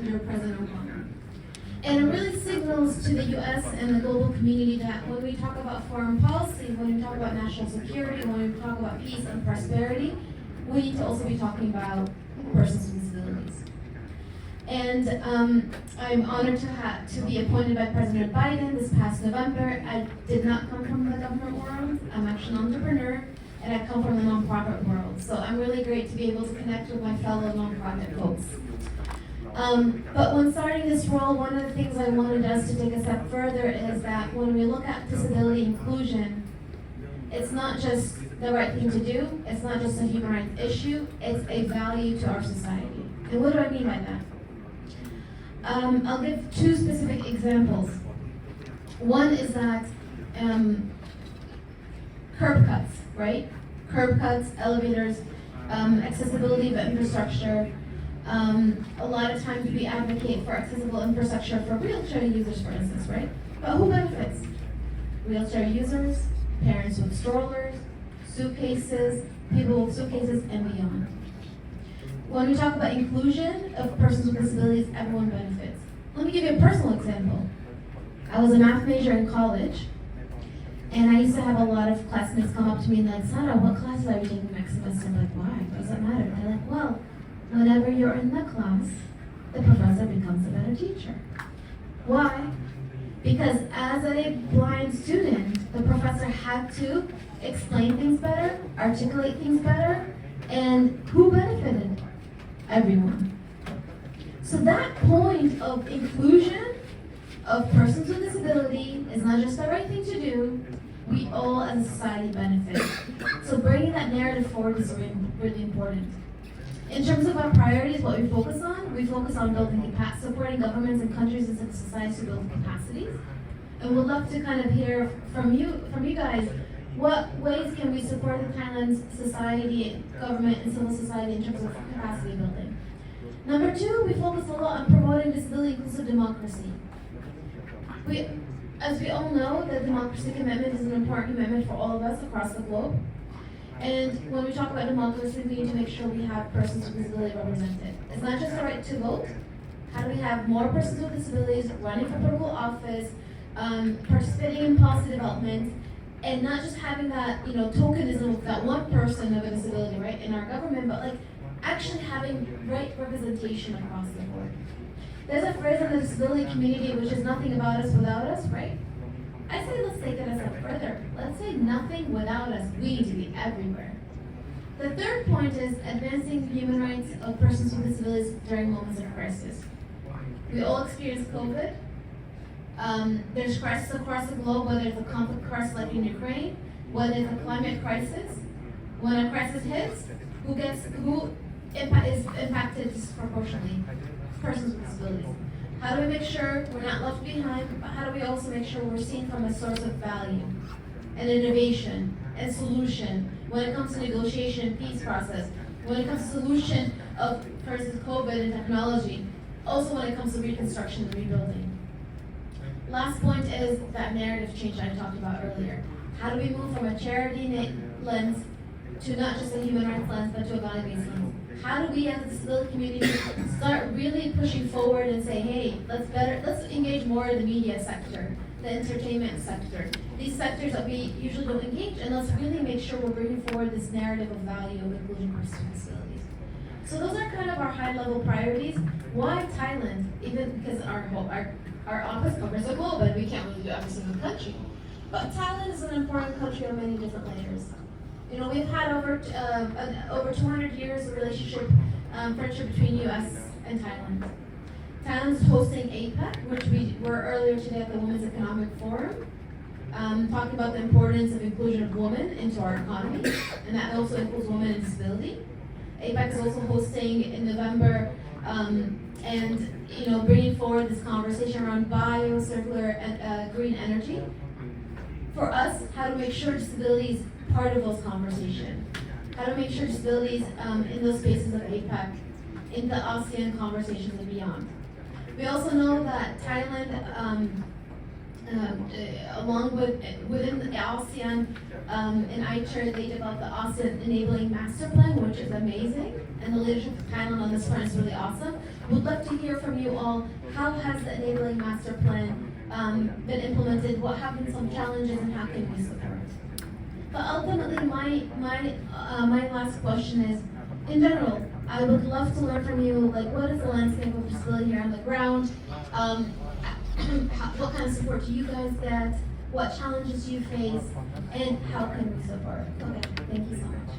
under President Obama. And it really signals to the U.S. and the global community that when we talk about foreign policy, when we talk about national security, when we talk about peace and prosperity, we need to also be talking about persons with disabilities. And I'm honored to be appointed by President Biden this past November. I did not come from the government world. I'm actually an entrepreneur, and I come from the nonprofit world. So I'm really great to be able to connect with my fellow nonprofit folks. But when starting this role, one of the things I wanted us to take a step further is that when we look at disability inclusion, it's not just the right thing to do, it's not just a human rights issue, it's a value to our society. And what do I mean by that? I'll give two specific examples. One is that curb cuts, right? Curb cuts, elevators, accessibility of infrastructure. A lot of times we advocate for accessible infrastructure for wheelchair users, for instance, right? But who benefits? Wheelchair users, parents with strollers, suitcases, people with suitcases, and beyond. When we talk about inclusion of persons with disabilities, everyone benefits. Let me give you a personal example. I was a math major in college, and I used to have a lot of classmates come up to me and like, Sara, what classes are you taking next semester? I'm like, why? What does that matter? They're like, well, whenever you're in the class, the professor becomes a better teacher. Why? Because as a blind student, the professor had to explain things better, articulate things better, and who benefited? Everyone. So that point of inclusion of persons with disability is not just the right thing to do, we all as a society benefit. So bringing that narrative forward is really important. In terms of our priorities, what we focus on building supporting governments and countries and societies to build capacities. And we'd love to kind of hear from you guys, what ways can we support the Thailand's society, government, and civil society in terms of capacity building? Number two, we focus a lot on promoting disability inclusive democracy. As we all know, the democracy commitment is an important commitment for all of us across the globe. And when we talk about democracy, we need to make sure we have persons with disability represented. It's not just the right to vote. How do we have more persons with disabilities running for political office, participating in policy development, and not just having that, tokenism of that one person of a disability, right, in our government, but like actually having right representation across the board. There's a phrase in the disability community which is nothing about us without us, right? I say let's take it a step further. Let's say nothing without us. We need to be everywhere. The third point is advancing human rights of persons with disabilities during moments of crisis. We all experience COVID. There's crisis across the globe, whether it's a conflict crisis like in Ukraine, whether it's a climate crisis. When a crisis hits, who is impacted disproportionately? Persons with disabilities. How do we make sure we're not left behind, but how do we also make sure we're seen from a source of value and innovation and solution when it comes to negotiation and peace process, when it comes to solution of, for instance, COVID and technology, also when it comes to reconstruction and rebuilding. Last point is that narrative change I talked about earlier. How do we move from a charity lens to not just a human rights lens, but to a value-based lens? How do we as a disability community start really pushing forward and say, hey, let's engage more in the media sector, the entertainment sector, these sectors that we usually don't engage, and let's really make sure we're bringing forward this narrative of value of including persons with disabilities. So those are kind of our high-level priorities. Why Thailand? Even because our office covers the globe, and we can't really do every single country. But Thailand is an important country on many different layers. We've had over 200 years of relationship, friendship between U.S. and Thailand. Thailand's hosting APEC, which we were earlier today at the Women's Economic Forum, talking about the importance of inclusion of women into our economy, and that also includes women with disability. APEC is also hosting in November, and bringing forward this conversation around bio, circular, and green energy. For us, how to make sure disability is part of those conversations. How to make sure disabilities in those spaces of APEC, in the ASEAN conversations and beyond. We also know that Thailand along with within the ASEAN in ICHR, they developed the ASEAN Enabling Master Plan, which is amazing, and the leadership of Thailand on this front is really awesome. We'd love to hear from you all. How has the Enabling Master Plan been implemented? What have been some challenges, and how can we support? But ultimately, my last question is, in general, I would love to learn from you, like, what is the landscape of disability here on the ground? What kind of support do you guys get? What challenges do you face? And how can we support? Okay, thank you so much.